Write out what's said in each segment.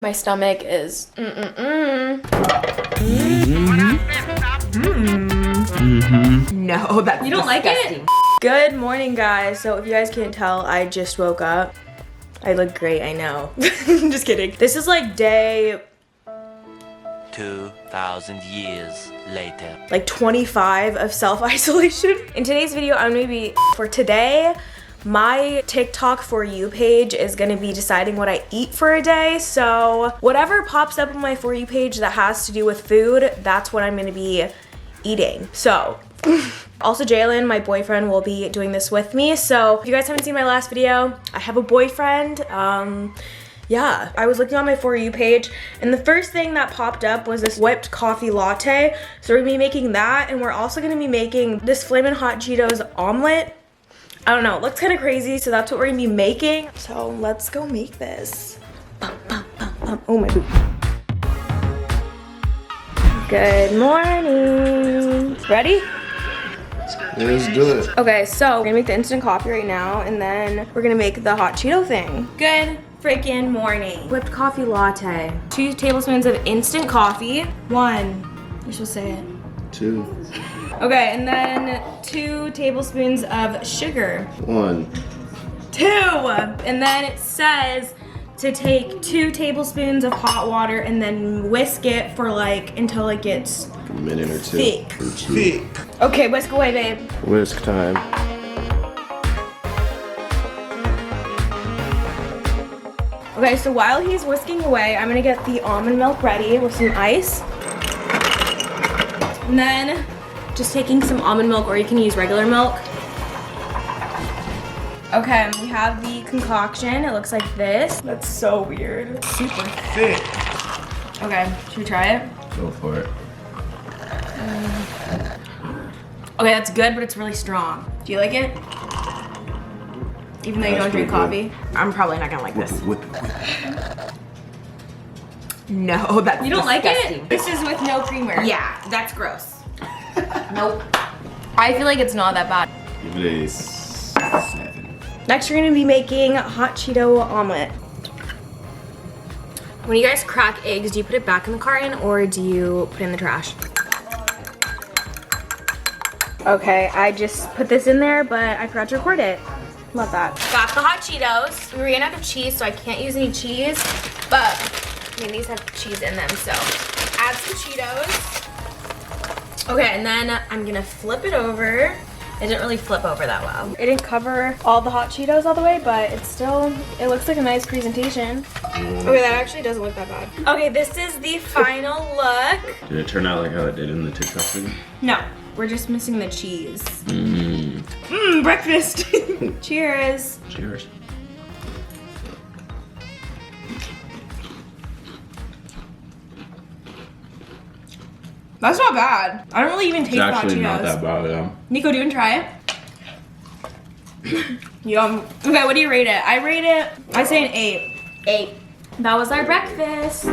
My stomach is No, that's You don't like disgusting. it? Good morning, guys. So if you guys can't tell, I just woke up. I look great, I know. Just kidding. This is like day 2,000 years later. like 25 of self-isolation. In today's video, I'm gonna be, for today, my TikTok For You page is gonna be deciding what I eat for a day. So whatever pops up on my For You page that has to do with food, that's what I'm gonna be eating. So, also Jalen, my boyfriend, will be doing this with me. So if you guys haven't seen my last video, I have a boyfriend. Yeah, I was looking on my For You page and the first thing that popped up was this whipped coffee latte. So we're gonna be making that, and we're also gonna be making this Flamin' Hot Cheetos omelet. I don't know, it looks kind of crazy, so that's what we're gonna be making. So let's go make this. Oh my boot. Good morning. Ready? Let's do it. Okay, so we're gonna make the instant coffee right now, and then we're gonna make the hot Cheeto thing. Good freaking morning. Whipped coffee latte. 2 tablespoons of instant coffee. 1. You're supposed to say it. 2. Okay, and then 2 tablespoons of sugar. 1. 2. And then it says to take 2 tablespoons of hot water and then whisk it for like until it gets A minute or 2. thick. Thick. Okay, whisk away, babe. Whisk time. Okay, so while he's whisking away, I'm gonna get the almond milk ready with some ice. And then just taking some almond milk, or you can use regular milk. Okay, we have the concoction. It looks like this. That's so weird. Super Thick. Okay, should we try it? Go for it. Okay, that's good, but it's really strong. Do you like it? Even though you That's don't drink pretty coffee? I'm probably not gonna like this. Whip it. No, that's You don't like disgusting. it? This is with no creamer. Yeah, that's gross. Nope. I feel like it's not that bad. Give it a 7. Next, we're gonna be making hot Cheeto omelet. When you guys crack eggs, do you put it back in the carton or do you put it in the trash? Okay, I just put this in there, but I forgot to record it. Love that. Got the hot Cheetos. We ran out of cheese, so I can't use any cheese, but I mean, these have cheese in them, so add some Cheetos. Okay, and then I'm gonna flip it over. It didn't really flip over that well. It didn't cover all the hot Cheetos all the way, but it's still, it looks like a nice presentation. Okay, that actually doesn't look that bad. Okay, this is the final look. Did it turn out like how it did in the TikTok video? No, we're just missing the cheese. Breakfast. Cheers. Cheers. That's not bad. I don't really even taste It's the hot actually Cheetos. not that bad though. Nico, do you want to try it? Yum. Okay, what do you rate it? I rate it, I say an 8. 8. That was our breakfast.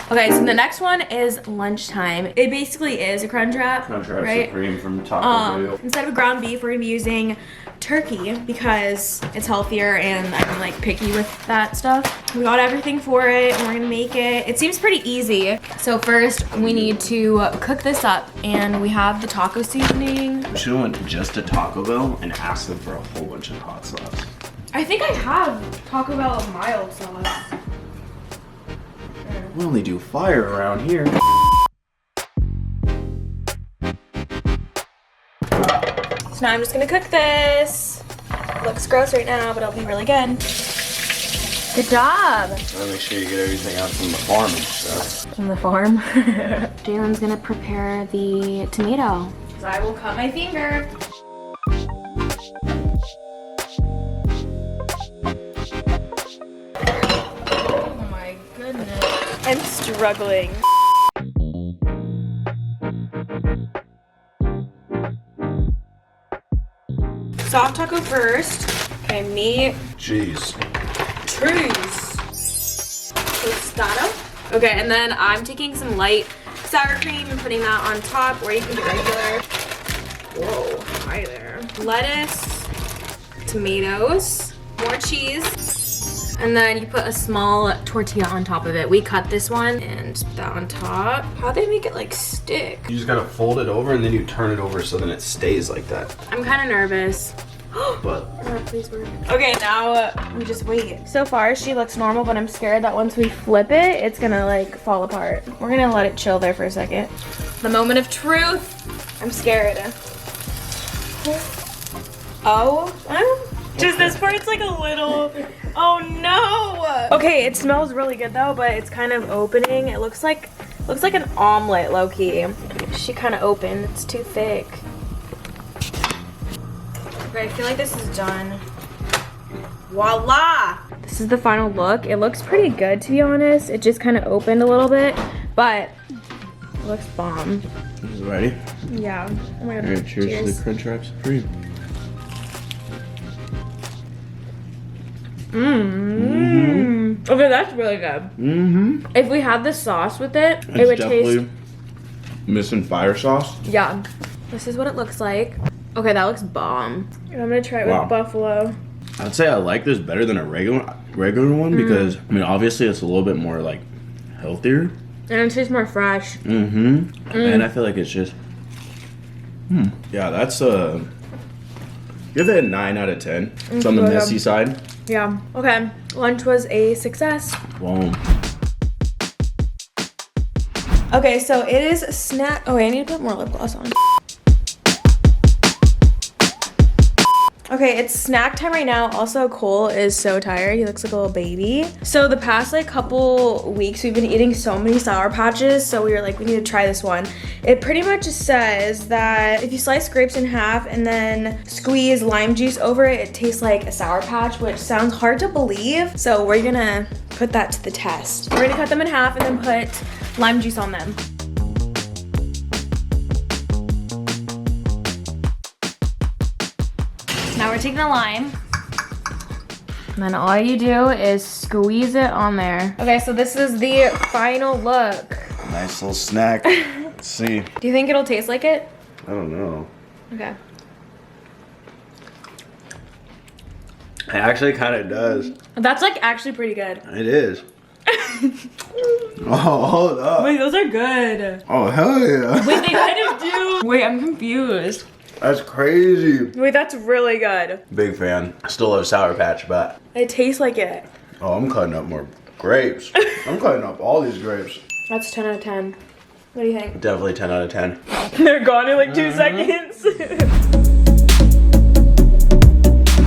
Okay, so the next one is lunchtime. It basically is a Crunchwrap, Crunchwrap right? Supreme from Taco Bell. Instead of ground beef, we're gonna be using turkey because it's healthier and I'm like picky with that stuff. We got everything for it and we're gonna make it. It seems pretty easy. So first we need to cook this up, and we have the taco seasoning. We should have went just to Taco Bell and asked them for a whole bunch of hot sauce. I think I have Taco Bell mild sauce. We only do fire around here. So now I'm just gonna cook this. Looks gross right now, but it'll be really good. Good job. Gotta make sure you get everything out from the farm and stuff. From the farm. Jalen's gonna prepare the tomato. So I will cut my finger. Oh my goodness. I'm struggling. Soft taco first. Okay, meat. Jeez. Cheese. Tostado. Okay, and then I'm taking some light sour cream and putting that on top, or you can get regular. Whoa, hi there. Lettuce, tomatoes, more cheese, And then you put a small tortilla on top of it. We cut this one and put that on top. How'd they make it like stick? You just gotta fold it over and then you turn it over so then it stays like that. I'm kind of nervous. But Oh, please work. Okay, now we just wait. So far, she looks normal, but I'm scared that once we flip it, it's gonna like fall apart. We're gonna let it chill there for a second. The moment of truth. I'm scared. Oh, just this part's like a little. Oh no. Okay, it smells really good though, but it's kind of opening. It looks like an omelet, low key. She kind of opened. It's too thick. Okay, I feel like this is done. Voila! This is the final look. It looks pretty good, to be honest. It just kind of opened a little bit, but it looks bomb. is it ready? Yeah. Oh my god. Alright, cheers to the Crunchwrap Supreme. Okay, that's really good. If we had the sauce with it, it would taste. Missing fire sauce. Yeah. This is what it looks like. Okay, that looks bomb. I'm gonna try it with buffalo. I'd say I like this better than a regular one because I mean obviously it's a little bit more like healthier. And it tastes more fresh. And I feel like it's just yeah, that's give it a 9 out of 10. It's on the messy side. Yeah. Okay. Lunch was a success. Boom. Okay, so it is snack. Oh, wait, I need to put more lip gloss on. Okay, it's snack time right now. Also, Cole is so tired. He looks like a little baby. So the past like couple weeks, we've been eating so many Sour Patches. So we were like, we need to try this one. It pretty much says that if you slice grapes in half and then squeeze lime juice over it, it tastes like a Sour Patch, which sounds hard to believe. So we're gonna put that to the test. We're gonna cut them in half and then put lime juice on them. Now we're taking the lime. And then all you do is squeeze it on there. Okay, so this is the final look. Nice little snack. Let's see. Do you think it'll taste like it? I don't know. Okay. It actually kind of does. That's like actually pretty good. It is. Oh, hold up. Wait, those are good. Oh, hell yeah. Wait, they kind of do. Wait, I'm confused. That's crazy. Wait, that's really good. Big fan. I still love Sour Patch, but It tastes like it. oh, I'm cutting up more grapes. I'm cutting up all these grapes. That's 10 out of 10. What do you think? Definitely 10 out of 10. They're gone in like 2 seconds.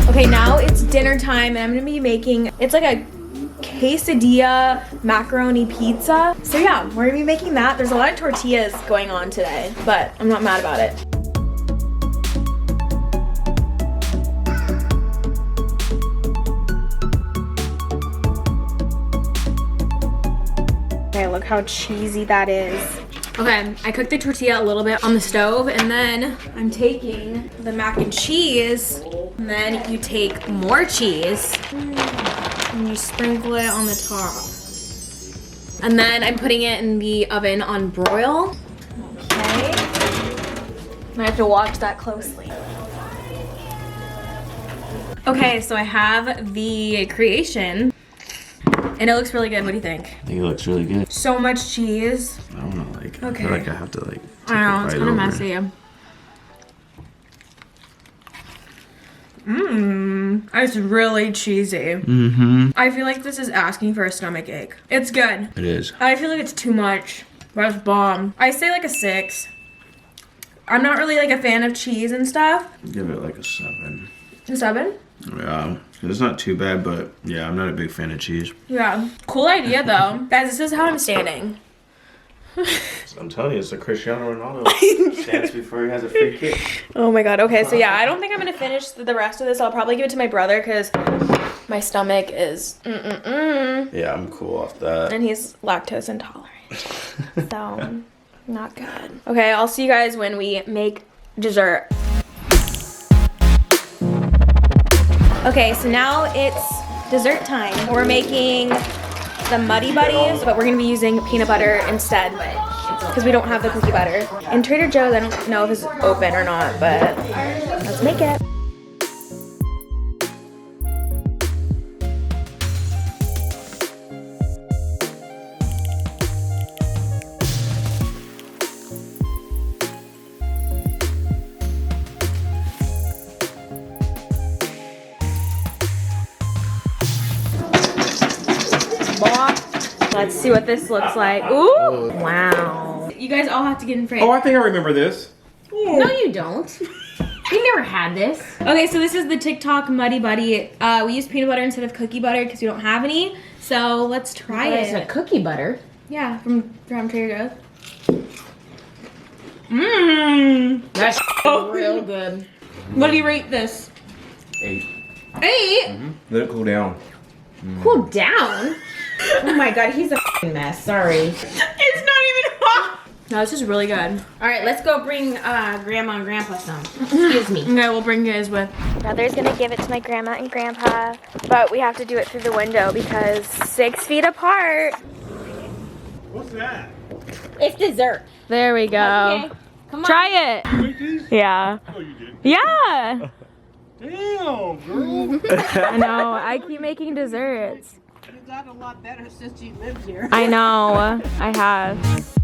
Okay, now it's dinner time and I'm gonna be making, it's like a quesadilla macaroni pizza. So yeah, we're gonna be making that. There's a lot of tortillas going on today, but I'm not mad about it. Okay, look how cheesy that is. Okay, I cooked the tortilla a little bit on the stove and then I'm taking the mac and cheese and then you take more cheese and you sprinkle it on the top. And then I'm putting it in the oven on broil. Okay. I have to watch that closely. Okay, so I have the creation. And it looks really good. What do you think? I think it looks really good. So much cheese. I don't know, like, Okay. I feel like I have to, like, I know, it's kind of messy. It's really cheesy. I feel like this is asking for a stomach ache. It's good. It is. I feel like it's too much. That's bomb. I say like a 6. I'm not really like a fan of cheese and stuff. Give it like a 7. A 7? Yeah, it's not too bad, but yeah, I'm not a big fan of cheese. Yeah. Cool idea though. Guys, this is how I'm standing. I'm telling you, it's a Cristiano Ronaldo stance before he has a free kick. Oh my god. Okay, so yeah, I don't think I'm gonna finish the rest of this. I'll probably give it to my brother because my stomach is Yeah, I'm cool off that. and he's lactose intolerant. So not good. Okay, I'll see you guys when we make dessert. Okay, so now it's dessert time. We're making the Muddy Buddies, but we're gonna be using peanut butter instead because we don't have the cookie butter. In Trader Joe's, I don't know if it's open or not, but let's make it. boy. Let's see what this looks like. Ooh, wow. You guys all have to get in frame. Oh, I think I remember this. No, you don't. You never had this. Okay, so this is the TikTok Muddy Buddy. We use peanut butter instead of cookie butter because we don't have any. So let's try It's a it. cookie butter. Yeah, from Trader Joe's. Mmm. That's real good. What do you rate this? 8. 8? Let it cool down. Cool down. Oh my god, he's a f***ing mess. Sorry. It's not even hot. No, this is really good. All right, let's go bring Grandma and Grandpa some. Excuse me. Okay, we'll bring you guys with. Brother's gonna give it to my grandma and grandpa, but we have to do it through the window because 6 feet apart. What's that? It's dessert. There we go. Okay, come on. Try it. Yeah. Oh, you did. Yeah. Damn, girl. I know. I keep making desserts. You've gotten a lot better since you lived here. I know. I have.